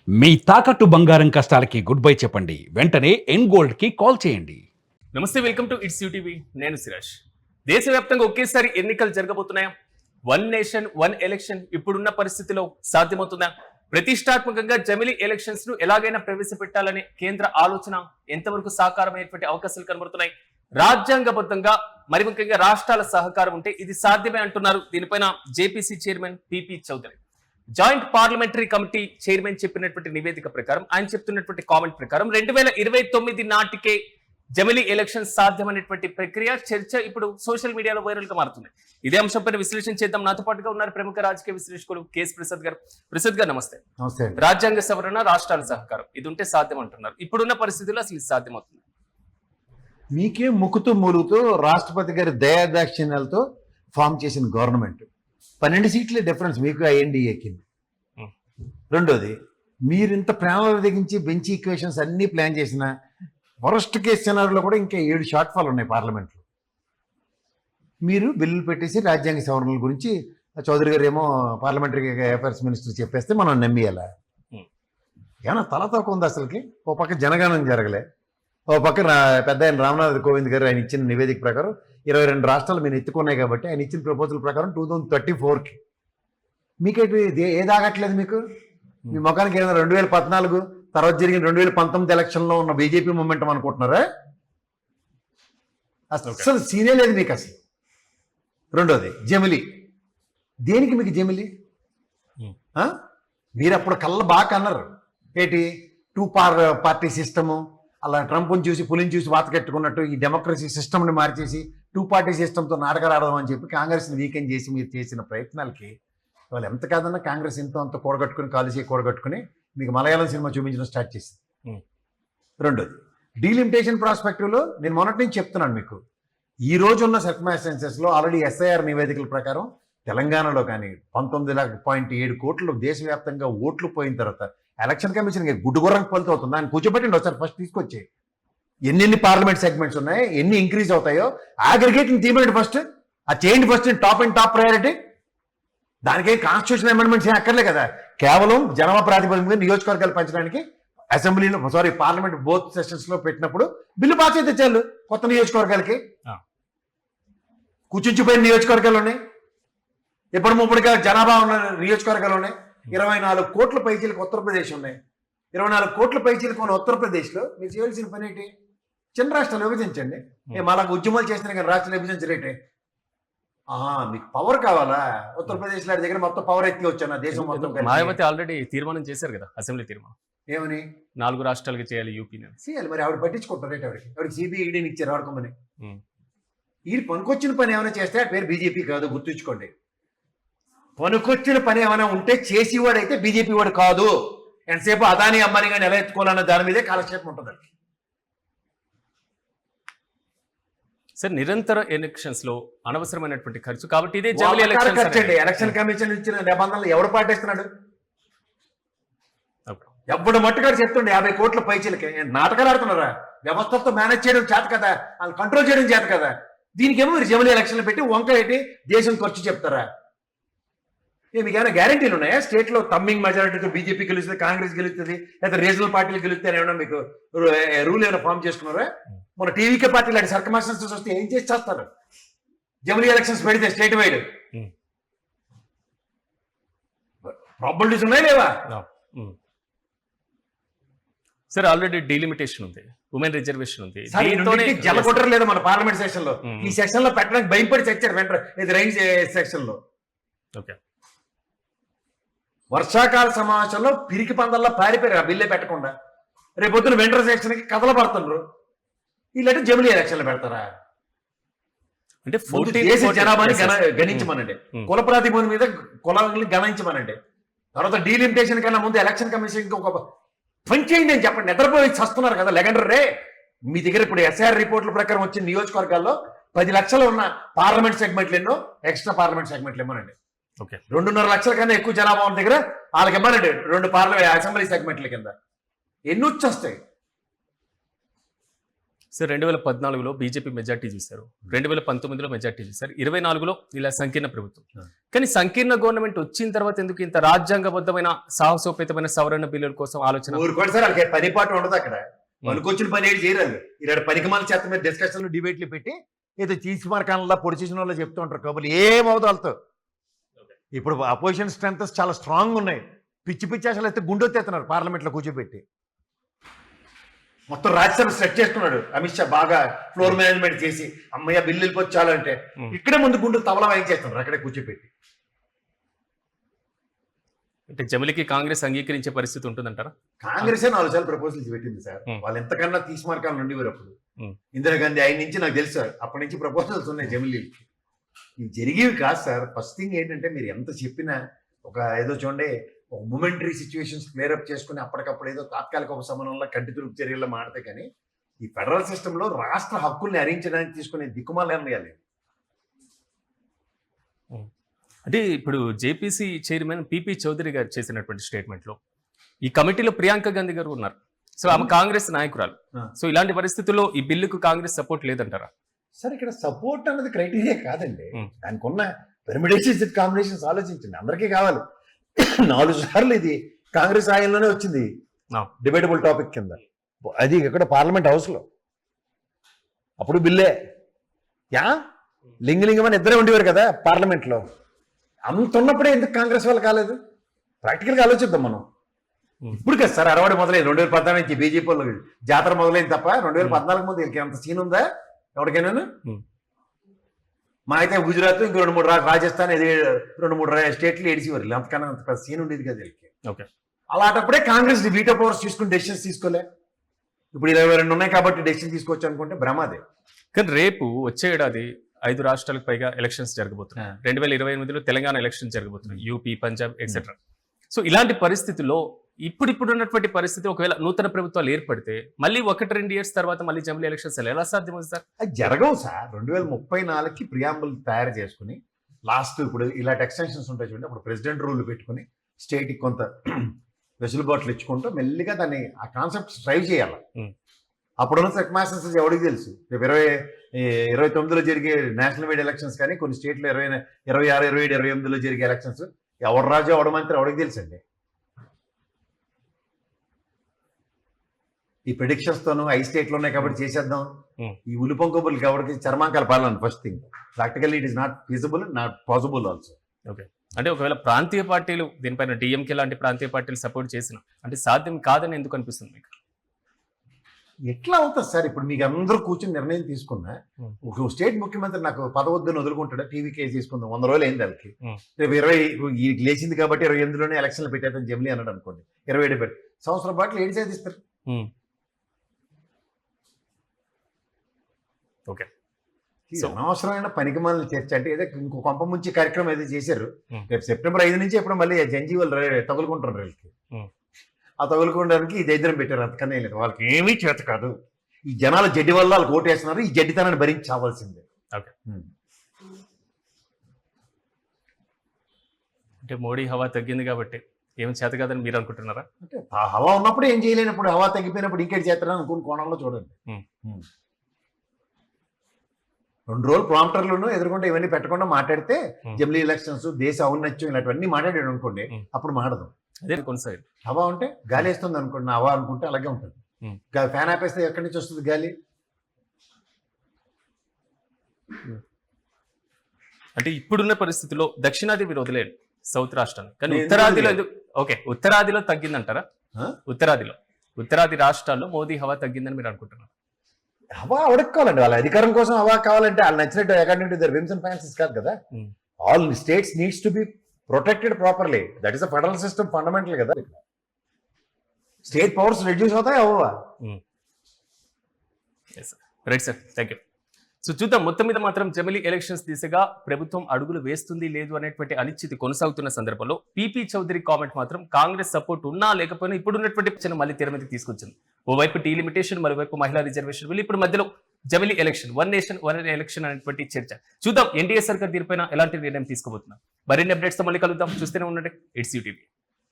మీ తాకట్టు బంగారం కష్టాలకి good bye చెప్పండి. వెంటనే ఎన్ గోల్డ్ కి కాల్ చేయండి. నమస్తే, వెల్కమ్ టు ఇట్స్ యూటీవీ. నేను సిరాజ్. దేశవ్యాప్తంగా ఒకేసారి ఎన్నికలు జరగబోతున్నాయా? వన్ నేషన్ వన్ ఎలక్షన్ ఇప్పుడున్న పరిస్థితిలో సాధ్యమవుతుందా? ప్రతిష్టాత్మకంగా జమిలీ ఎలక్షన్స్ ను ఎలాగైనా ప్రవేశపెట్టాలనే కేంద్ర ఆలోచన ఎంతవరకు సాకారమైనటువంటి అవకాశాలు కనబడుతున్నాయి? రాజ్యాంగబద్ధంగా మరి ముఖ్యంగా రాష్ట్రాల సహకారం ఉంటే ఇది సాధ్యమే అంటున్నారు. దీనిపైన JPC chairman P P Chaudhary, joint parliamentary committee chairman చెప్పినటువంటి నివేదిక ప్రకారం, ఆయన చెప్తున్నటువంటి కామెంట్ ప్రకారం 2029 నాటికే జమిలీ ఎలక్షన్ సాధ్యమైనటువంటి ప్రక్రియ, చర్చ ఇప్పుడు సోషల్ మీడియాలో వైరల్ గా మారుతుంది. ఇదే అంశంపైన విశ్లేషణ చేద్దాం. నాతో పాటుగా ఉన్నారు ప్రముఖ రాజకీయ విశ్లేషకులు కేఎస్ ప్రసాద్ గారు. ప్రసాద్ గారు నమస్తే. నమస్తే. రాజ్యాంగ సవరణ, రాష్ట్రాల సహకారం ఇది ఉంటే సాధ్యం అంటున్నారు. ఇప్పుడున్న పరిస్థితుల్లో అసలు ఇది సాధ్యమవుతుంది? మీకే ముక్కుతూ మూలుగుతూ రాష్ట్రపతి గారి దయాదాక్షిణ్యాలతో ఫామ్ చేసిన గవర్నమెంట్ 12 సీట్లే డిఫరెన్స్ మీకు ఐఎన్డీఏకి. రెండోది, మీరు ఇంత ప్రేమ తెగించి బెంచ్ ఈక్వేషన్స్ అన్ని ప్లాన్ చేసిన వరస్ట్ కేస్ సినారియోలో కూడా ఇంకా 7 షార్ట్ ఫాల్ ఉన్నాయి పార్లమెంట్లో. మీరు బిల్లులు పెట్టేసి రాజ్యాంగ సవరణల గురించి చౌదరి గారు ఏమో పార్లమెంటరీ అఫైర్స్ మినిస్టర్ చెప్పేస్తే మనం నమ్మేయాలా? ఏమన్నా తలతోక ఉంది అసలుకి? ఓ పక్క జనగణన జరగలే, ఓ పక్క పెద్ద ఆయన రామ్నాథ్ కోవింద్ గారు ఆయన ఇచ్చిన నివేదిక ప్రకారం 22 రాష్ట్రాలు మీరు ఎత్తుకున్నాయి కాబట్టి ఆయన ఇచ్చిన ప్రపోజల్ ప్రకారం 2034కి మీకేంటి ఏదాగట్లేదు? మీకు మీ ముఖానికి ఏదైనా 2014 తర్వాత జరిగిన 2019 ఎలక్షన్లో ఉన్న బీజేపీ మూమెంటం అనుకుంటున్నారా? అసలు సీనే లేదు మీకు అసలు. రెండోది, జమిలీ. దేనికి మీకు జమిలీ? మీరు అప్పుడు కళ్ళ బాగా అన్నారు ఏంటి, 2 పార్టీ సిస్టము, అలా ట్రంప్ని చూసి పులిని చూసి వాత కట్టుకున్నట్టు ఈ డెమోక్రసీ సిస్టమ్ని మార్చేసి 2 పార్టీ సిస్టమ్తో నాటకాలు ఆడదాం అని చెప్పి కాంగ్రెస్ని వీకెండ్ చేసి మీరు చేసిన ప్రయత్నాలకి వాళ్ళు ఎంత కాదన్నా కాంగ్రెస్ ఎంతో అంత కూడగట్టుకుని కాలేజీ కూడగట్టుకుని మీకు మలయాళం సినిమా చూపించడం స్టార్ట్ చేసింది. రెండోది, డీలిమిటేషన్ ప్రాస్పెక్టివ్లో నేను మొన్నటి నుంచి చెప్తున్నాను మీకు, ఈ రోజు ఉన్న సర్కమ్స్టాన్సెస్లో ఆల్రెడీ ఎస్ఐఆర్ నివేదికల ప్రకారం తెలంగాణలో కానీ 19.7 కోట్లు దేశవ్యాప్తంగా ఓట్లు పోయిన తర్వాత ఎలక్షన్ కమిషన్ గుడ్డుగుర్రం ఫలితం అవుతుంది. ఆయన కూర్చోబెట్టండి ఒకసారి, ఫస్ట్ తీసుకొచ్చి ఎన్ని పార్లమెంట్ సెగ్మెంట్స్ ఉన్నాయి, ఎన్ని ఇంక్రీజ్ అవుతాయో అగ్రిగేటింగ్ తీయండి ఫస్ట్, అది చేయండి ఫస్ట్, టాప్ ప్రయారిటీ. దానికే కాన్స్టిట్యూషన్ అమెండ్మెంట్స్ ఏం అక్కర్లే కదా, కేవలం జనాభా ప్రాతిపదికగా నియోజకవర్గాలు పెంచడానికి అసెంబ్లీలో పార్లమెంట్ బోత్ సెషన్స్ లో పెట్టినప్పుడు బిల్లు పాస్ అయితే చాలు. కొత్త నియోజకవర్గాలకి కూర్చుంచిపోయిన నియోజకవర్గాలు ఉన్నాయి, ఎప్పుడు ముప్పటిగా జనాభా ఉన్న నియోజకవర్గాలు ఉన్నాయి. 24 కోట్ల పైచీలకు ఉత్తరప్రదేశ్ ఉన్నాయి. 24 కోట్ల పైచీలకు ఉన్న ఉత్తరప్రదేశ్లో మీరు చేయాల్సిన పని ఏంటి? చిన్న రాష్ట్రాలు విభజించండి. అలాగ ఉద్యమాలు చేస్తున్నా కానీ రాష్ట్రాలు విభజించరేటే? మీకు పవర్ కావాలా? ఉత్తరప్రదేశ్ లాంటి దగ్గర మొత్తం పవర్ ఎత్తి వచ్చాను దేశం మొత్తం. మాయావతి ఆల్రెడీ తీర్మానం చేశారు కదా, అసెంబ్లీ తీర్మానం. ఏమని? 4 రాష్ట్రాలకి చేయాలి యూపీని చేయాలి. మరి ఆవిడ పట్టించుకుంటారు రేటు? ఆవిడకి సిబిఐ ఈడీని ఇచ్చారు ఆడుకోమని. ఈ పనికొచ్చిన పని ఏమైనా చేస్తే ఆ పేరు బీజేపీ కాదు, గుర్తుంచుకోండి. పనికొచ్చిన పని ఏమైనా ఉంటే చేసేవాడైతే బీజేపీ వాడు కాదు. ఎంతసేపు అదాని అమ్మాని కానీ ఎలా ఎత్తుకోవాలన్న దాని మీదే కాలక్షేపం ఉంటుంది. సార్, నిరంతర ఎలక్షన్స్ లో అనవసరమైనటువంటి ఖర్చు కాబట్టి ఇదే జమిలీ ఎలక్షన్స్ అండి. ఎలక్షన్ కమిషన్ ఇచ్చిన నిబంధనలు ఎవడు పాటిస్తున్నాడు? ఎప్పుడు మట్టుగాడు చెప్తుండే 50 కోట్ల పైచీలకి నాటకాలు ఆడుతున్నారా? వ్యవస్థలతో మేనేజ్ చేయడం చేత కదా, వాళ్ళు కంట్రోల్ చేయడం చేత కదా. దీనికేమో మీరు జమిలీ ఎలక్షన్లు పెట్టి వంక ఏంటి దేశం ఖర్చు చెప్తారా? మీకు ఏమైనా గ్యారంటీలు ఉన్నాయా? స్టేట్లో తమ్మింగ్ మెజారిటీతో బీజేపీ గెలుస్తుంది, కాంగ్రెస్ గెలుస్తుంది, లేదా రీజనల్ పార్టీలు గెలుస్తాయని ఏమైనా మీకు రూల్ ఏమైనా ఫామ్ చేసుకున్నారా? మన టీవీకే పార్టీ లాంటి సర్కమ్స్టాన్సెస్ వస్తే ఏం చేసి చేస్తారు? జమిలీ ఎలక్షన్స్ పెడితే స్టేట్ వైడ్ ప్రాబిలిటీస్ ఉన్నాయా లేవా? సార్, ఆల్రెడీ డీలిమిటేషన్ ఉంది, ఉమెన్ రిజర్వేషన్ ఉంది, జలకొట్టరు లేదు మన పార్లమెంట్ సెషన్ లో. ఈ సెక్షన్ లో పెట్టడానికి భయపడి చచ్చారు వెంటనే రైన్ సెక్షన్ లో. ఓకే, వర్షాకాల సమావేశంలో పిరికి పందల్లా పారిపోయారు ఆ బిల్లే పెట్టకుండా. రేపొద్దున వింటర్ సెక్షన్కి కథలపడుతున్నారు. వీళ్ళంటే జమిలీ ఎలక్షన్లు పెడతారా? అంటే దేశ జనాభాని గణించమనండి, కుల ప్రాతిపదిక మీద కులాలని గణించమనండి. తర్వాత డీలిమిటేషన్ కన్నా ముందు ఎలక్షన్ కమిషన్ ఒక పని చేయండి అని చెప్పండి. నిద్రపోయి చస్తున్నారు కదా లెగండర్ రే. మీ దగ్గర ఇప్పుడు ఎస్ఐఆర్ రిపోర్ట్ల ప్రకారం వచ్చిన నియోజకవర్గాల్లో 10 లక్షలు ఉన్న పార్లమెంట్ సెగ్మెంట్లు ఎన్నో, ఎక్స్ట్రా పార్లమెంట్ సెగ్మెంట్లు ఇవ్వనండి. 2.5 లక్షల కన్నా ఎక్కువ జనాభా ఉన్న దగ్గర వాళ్ళకి ఇవ్వనండి 2 పార్లమెంట్ అసెంబ్లీ సెగ్మెంట్ల కింద. ఎన్ని వచ్చేస్తాయి? సార్ 2014లో బీజేపీ మెజార్టీ చూశారు, 2019లో మెజార్టీ చూశారు, 24లో ఇలా సంకీర్ణ ప్రభుత్వం. కానీ సంకీర్ణ గవర్నమెంట్ వచ్చిన తర్వాత ఎందుకు ఇంత రాజ్యాంగబద్ధమైన సాహసోపేతమైన సవరణ బిల్లుల కోసం ఆలోచన? ఊరుకోండి సార్, వాళ్ళకి పని పాటు ఉండదు అక్కడ. మనకొచ్చిన పని ఏంటి చేయరాదు. ఇలా పనికిమాల చేత మీద డిస్కషన్లు డిబేట్లు పెట్టి ఏదో తీసి మార్కాలలో పొడి చేసిన వాళ్ళు చెప్తూ ఉంటారు కబుర్లు. ఏమవుతుంది వాళ్ళతో? ఇప్పుడు అపోజిషన్ స్ట్రెంగ్స్ చాలా స్ట్రాంగ్ ఉన్నాయి. పిచ్చి పిచ్చి అసలు అయితే గుండెత్తేస్తున్నారు పార్లమెంట్లో కూర్చోబెట్టి. మొత్తం రాజ్యసభ సెట్ చేసుకున్నాడు అమిత్ షా, బాగా ఫ్లోర్ మేనేజ్మెంట్ చేసి అమ్మయ్య బిల్లు వెళ్ళిపోవచ్చాలంటే ఇక్కడే ముందు గుండె తబలా వాయించేస్తున్నారు అక్కడే కూర్చోబెట్టి. అంటే జమిలికి కాంగ్రెస్ అంగీకరించే పరిస్థితి ఉంటుందంటారా? కాంగ్రెసే 4 సార్లు ప్రపోజల్స్ పెట్టింది సార్. వాళ్ళు ఎంతకన్నా తీసి మార్కాలు ఉండేవారు అప్పుడు. ఇందిరాగాంధీ ఆయన నుంచి నాకు తెలుసు సార్, అప్పటి నుంచి ప్రపోజల్స్ ఉన్నాయి జమిలీకి. ఇవి జరిగేవి కాదు సార్. ఫస్ట్ థింగ్ ఏంటంటే మీరు ఎంత చెప్పినా ఒక ఏదో చూడండి ఒక మొమెంటరీ సిచ్యువేషన్స్ క్లియర్అప్ చేసుకుని అప్పటికప్పుడు ఏదో తాత్కాలిక ఉపశమనంలో కంటి తురుపు చర్యల్లో మాడితే కానీ ఈ ఫెడరల్ సిస్టంలో రాష్ట్ర హక్కుల్ని హరించడానికి తీసుకునే దిక్కుమాల నిర్ణయాలు. అంటే ఇప్పుడు జేపీసీ చైర్మన్ పిపి చౌదరి గారు చేసినటువంటి స్టేట్మెంట్లో ఈ కమిటీలో ప్రియాంక గాంధీ గారు ఉన్నారు. సో ఆమె కాంగ్రెస్ నాయకురాలు. సో ఇలాంటి పరిస్థితుల్లో ఈ బిల్లుకు కాంగ్రెస్ సపోర్ట్ లేదంటారా? సార్ ఇక్కడ సపోర్ట్ అన్నది క్రైటీరియా కాదండి. దానికి ఉన్న పెర్మిటేషన్స్ కాంబినేషన్స్ ఆలోచించండి. అందరికీ కావాలి. 4 సార్లు ఇది కాంగ్రెస్ ఆయనలోనే వచ్చింది డిబేటబుల్ టాపిక్ కింద. అది ఇక్కడ పార్లమెంట్ హౌస్ లో అప్పుడు బిల్లే లింగలింగం అని ఇద్దరే ఉండేవారు కదా పార్లమెంట్ లో. అంత ఉన్నప్పుడే ఎందుకు కాంగ్రెస్ వాళ్ళు కాలేదు? ప్రాక్టికల్ గా ఆలోచిద్దాం మనం. ఇప్పుడు కదా సార్ అరవడి మొదలైంది 2014 నుంచి బీజేపీ వాళ్ళు జాతర మొదలైంది తప్ప 2014 ముందు వీళ్ళకి అంత సీన్ ఉందా ఎవరికైనా? మా అయితే గుజరాత్ ఇంకో 2-3 రాజస్థాన్ ఇది 2-3 స్టేట్లు ఏడిచేవారు. అంతకన్నా అంత సీన్ ఉండేది కదా వీళ్ళకి. అలాంటప్పుడే కాంగ్రెస్ వీటో పవర్స్ తీసుకుని డెసిషన్స్ తీసుకోలే. ఇప్పుడు 22 ఉన్నాయి కాబట్టి డెసిషన్ తీసుకోవచ్చు అనుకుంటే భ్రమాదే. కానీ రేపు వచ్చే ఏడాది 5 రాష్ట్రాలకు పైగా ఎలక్షన్స్ జరగబోతున్నాయి. 2028లో తెలంగాణ ఎలక్షన్స్ జరగబోతున్నాయి, యూపీ, పంజాబ్ ఎక్సెట్రా. సో ఇలాంటి పరిస్థితుల్లో ఇప్పుడు ఉన్నటువంటి పరిస్థితి ఒకవేళ నూతన ప్రభుత్వాలు ఏర్పడితే మళ్ళీ 1-2 ఇయర్స్ తర్వాత మళ్ళీ జమిలీ ఎలక్షన్స్ ఎలా సాధ్యమవుతుంది సార్? అది జరగవు సార్. 2034కి ప్రియాంబుల్ తయారు చేసుకుని లాస్ట్ ఇప్పుడు ఇలాంటి ఎక్స్టెన్షన్స్ ఉంటాయి చూడండి, అప్పుడు ప్రెసిడెంట్ రూల్ పెట్టుకుని స్టేట్కి కొంత వెసులుబాట్లు ఇచ్చుకుంటూ మెల్లిగా దాన్ని ఆ కాన్సెప్ట్ డ్రైవ్ చేయాలి. అప్పుడున్న సర్కమ్స్టాన్సెస్ ఎవరికి తెలుసు? రేపు 2029లో జరిగే నేషనల్ వైడ్ ఎలక్షన్స్ కానీ కొన్ని స్టేట్లో 26, 27, 28లో జరిగే ఎలక్షన్స్ ఎవడు రాజు ఎవడు మంత్రి ఎవరికి తెలుసు అండి. ఈ ప్రిడిక్షన్స్ తోను 5 స్టేట్లు ఉన్నాయి కాబట్టి చేసేద్దాం. ఈ ఉలుపంకోబుల్ ఎవరికి చర్మాంకాల పాలన first thing. Practically it is not feasible, not possible also. Okay, అంటే ఒకవేళ ప్రాంతీయ పార్టీలు దీనిపైన డిఎంకే లాంటి ప్రాంతీయ పార్టీలు సపోర్ట్ చేసిన అంటే సాధ్యం కాదని ఎందుకు అనిపిస్తుంది మీకు? ఎట్లా అవుతుంది సార్? ఇప్పుడు మీకు అందరూ కూర్చొని నిర్ణయం తీసుకున్నా ఒక స్టేట్ ముఖ్యమంత్రి నాకు పదవద్దని వదులుకుంటాడా? టీవీ కేసు తీసుకుందాం 100 రోజులు అయింది వాళ్ళకి. రేపు 20 లేచింది కాబట్టి 28లోనే ఎలక్షన్లు పెట్టేద్దాం జమిలీ అన్నాడు అనుకోండి, 27 పెట్టి సంవత్సరం పాటలు ఏడు చేతిస్తారు. ఓకే, అనవసరమైన పనికిమాలిన చర్చ అంటే ఏదో ఇంకో కొంప ముంచి కార్యక్రమం ఏదో చేశారు. రేపు సెప్టెంబర్ 5 నుంచి ఎప్పుడు మళ్ళీ జంజీవాళ్ళు తగులుకుంటారు వీళ్ళకి. ఆ తగులుకోవడానికి ఈ దరిద్రం పెట్టారు, అంతకన్నా లేదు. వాళ్ళకి ఏమీ చేత కాదు. ఈ జనాల జడ్డి వల్ల వాళ్ళకి ఓటేస్తున్నారు, ఈ జడ్డితనాన్ని భరించి చావాల్సిందే. ఓకే, అంటే మోడీ హవా తగ్గింది కాబట్టి ఏమి చేత కాదని మీరు అనుకుంటున్నారా? అంటే ఆ హవా ఉన్నప్పుడు ఏం చేయలేనప్పుడు, హవా తగ్గిపోయినప్పుడు ఇంకేటి చేస్తారని అనుకున్న కోణంలో చూడండి. 2 రోజులు ప్రాంప్టర్లను ఎదుర్కొంటే ఇవన్నీ పెట్టకుండా మాట్లాడితే జమిలీ ఎలక్షన్స్, దేశ ఔన్నత్యం ఇలాంటివన్నీ మాట్లాడాడు అనుకోండి, అప్పుడు మాడదాం. అదే కొనసాగి హవా ఉంటే గాలి వేస్తుంది అనుకోండి, హవా అనుకుంటే అలాగే ఉంటుంది. ఫ్యాన్ ఆపేస్తే ఎక్కడి నుంచి వస్తుంది గాలి? అంటే ఇప్పుడున్న పరిస్థితిలో దక్షిణాది మీరు వదిలేయండి, సౌత్ రాష్ట్రాన్ని, కానీ ఉత్తరాదిలో ఓకే ఉత్తరాదిలో తగ్గిందంటారా? ఉత్తరాది రాష్ట్రాల్లో మోదీ హవా తగ్గిందని మీరు అనుకుంటున్నారు? హవా ఉడక్కాలండి, వాళ్ళ అధికారం కోసం హవా కావాలంటే వాళ్ళు నచ్చినట్టు according to their whims and fancies కాదు కదా. All states needs to be protected properly. That is a federal system fundamental కదా. స్టేట్ పవర్స్ రెడ్యూస్ అవుతాయి అవ్వవా? Right sir, thank you. So చూద్దాం, మొత్తం మీద మాత్రం జమిలీ ఎలక్షన్స్ దిశగా ప్రభుత్వం అడుగులు వేస్తుంది లేదు అనేటువంటి అనిశ్చితి కొనసాగుతున్న సందర్భంలో పిపి చౌదరి కామెంట్ మాత్రం కాంగ్రెస్ సపోర్ట్ ఉన్నా లేకపోయినా ఇప్పుడున్నటువంటి మళ్ళీ తెర మీద తీసుకొచ్చింది. ఓవైపు టీ లిమిటేషన్, మరోవైపు మహిళా రిజర్వేషన్ బిల్, ఇప్పుడు మధ్యలో జమిలీ ఎలక్షన్, 1 నేషన్ 1 ఎలక్షన్ అనేటువంటి చర్చ. చూద్దాం ఎన్డీఏ సర్కార్ దీనిపైన ఎలాంటి నిర్ణయం తీసుకోబోతున్నారు. మరిన్ని అప్డేట్స్ తో మళ్ళీ కలుద్దాం. చూస్తూనే ఉండండి, ఇట్స్ యూటీవీ.